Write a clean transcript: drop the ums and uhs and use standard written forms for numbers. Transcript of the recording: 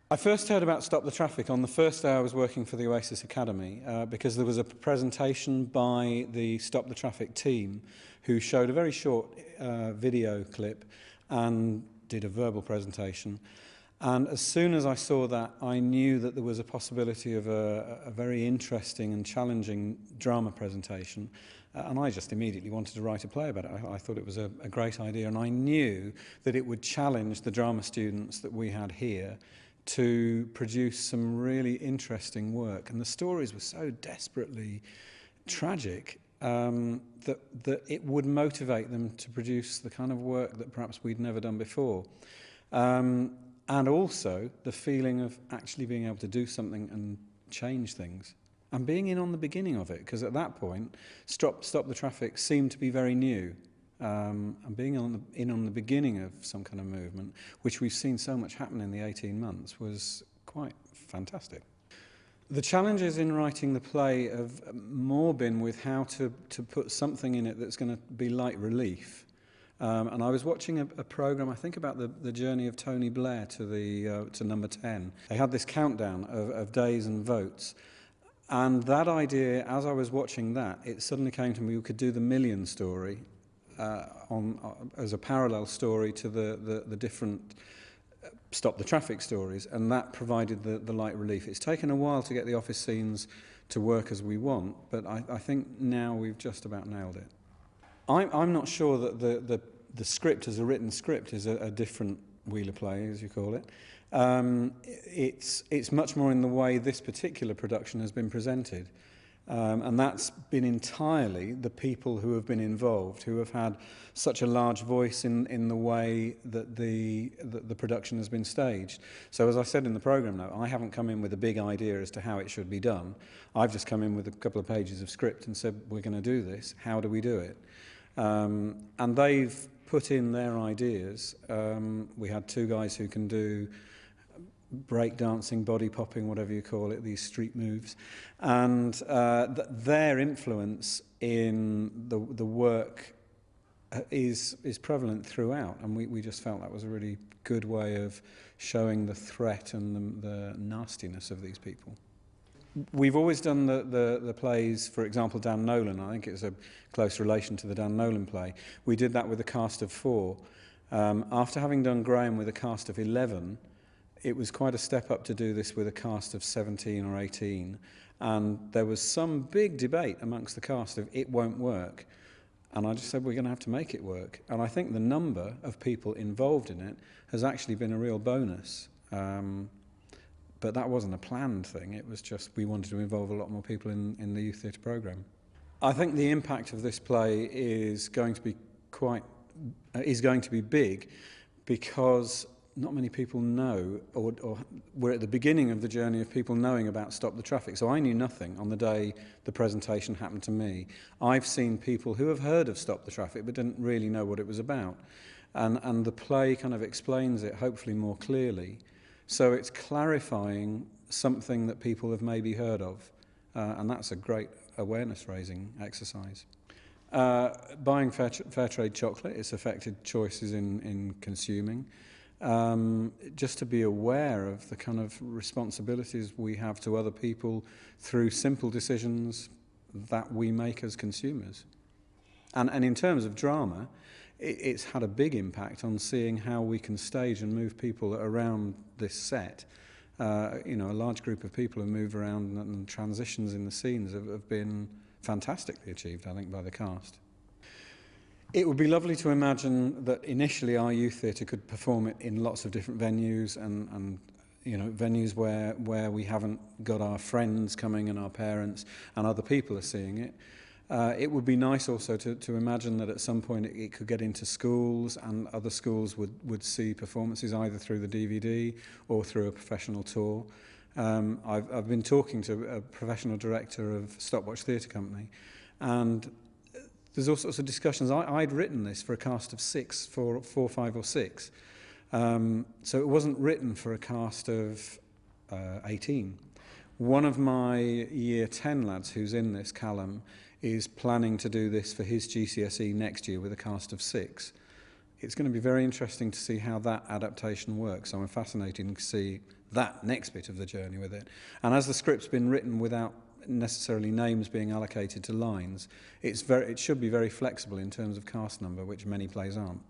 I first heard about Stop the Traffic on the first day I was working for the Oasis Academy because there was a presentation by the Stop the Traffic team who showed a very short video clip and did a verbal presentation. And as soon as I saw that, I knew that there was a possibility of a very interesting and challenging drama presentation. And I just immediately wanted to write a play about it. I thought it was a great idea, and I knew that it would challenge the drama students that we had here to produce some really interesting work. And the stories were so desperately tragic that it would motivate them to produce the kind of work that perhaps we'd never done before. And also the feeling of actually being able to do something and change things. And being in on the beginning of it, because at that point, Stop the Traffic seemed to be very new. And being in on the beginning of some kind of movement, which we've seen so much happen in the 18 months, was quite fantastic. The challenges in writing the play have more been with how to put something in it that's going to be light relief. And I was watching a programme, I think, about the journey of Tony Blair to number 10. They had this countdown of days and votes. And that idea, as I was watching that, it suddenly came to me we could do the Million story as a parallel story to the different Stop the Traffic stories, and that provided the light relief. It's taken a while to get the office scenes to work as we want, but I think now we've just about nailed it. I'm not sure that the script as a written script is a different Wheeler play, as you call it. It's much more in the way this particular production has been presented. And that's been entirely the people who have been involved, who have had such a large voice in the way that the production has been staged. So as I said in the programme now, I haven't come in with a big idea as to how it should be done. I've just come in with a couple of pages of script and said, we're going to do this, how do we do it? And they've put in their ideas. We had two guys who can do break dancing, body popping, whatever you call it, these street moves, and their influence in the work is prevalent throughout, and we just felt that was a really good way of showing the threat and the nastiness of these people. We've always done the plays, for example, Dan Nolan. I think it's a close relation to the Dan Nolan play. We did that with a cast of 4. After having done Graham with a cast of 11, it was quite a step up to do this with a cast of 17 or 18. And there was some big debate amongst the cast of it won't work. And I just said, we're going to have to make it work. And I think the number of people involved in it has actually been a real bonus. But that wasn't a planned thing. It was just we wanted to involve a lot more people in the youth theatre programme. I think the impact of this play is going to be big because not many people know, or we're at the beginning of the journey of people knowing about Stop the Traffic. So I knew nothing on the day the presentation happened to me. I've seen people who have heard of Stop the Traffic but didn't really know what it was about. And the play kind of explains it, hopefully more clearly. So it's clarifying something that people have maybe heard of. And that's a great awareness-raising exercise. Buying fair trade chocolate, it's affected choices in consuming. Just to be aware of the kind of responsibilities we have to other people through simple decisions that we make as consumers. And in terms of drama, it's had a big impact on seeing how we can stage and move people around this set. A large group of people have moved around, and transitions in the scenes have been fantastically achieved, I think, by the cast. It would be lovely to imagine that initially our youth theatre could perform it in lots of different venues and venues where we haven't got our friends coming and our parents and other people are seeing it. It would be nice also to imagine that at some point it could get into schools, and other schools would see performances either through the DVD or through a professional tour. I've been talking to a professional director of Stopwatch Theatre Company, and there's all sorts of discussions. I'd written this for a cast of 6, 4, 5 or 6. So it wasn't written for a cast of 18. One of my year 10 lads who's in this, Callum, is planning to do this for his GCSE next year with a cast of 6. it's going to be very interesting to see how that adaptation works. So I'm fascinated to see that next bit of the journey with it. And as the script's been written without necessarily names being allocated to lines, it should be very flexible in terms of cast number, which many plays aren't.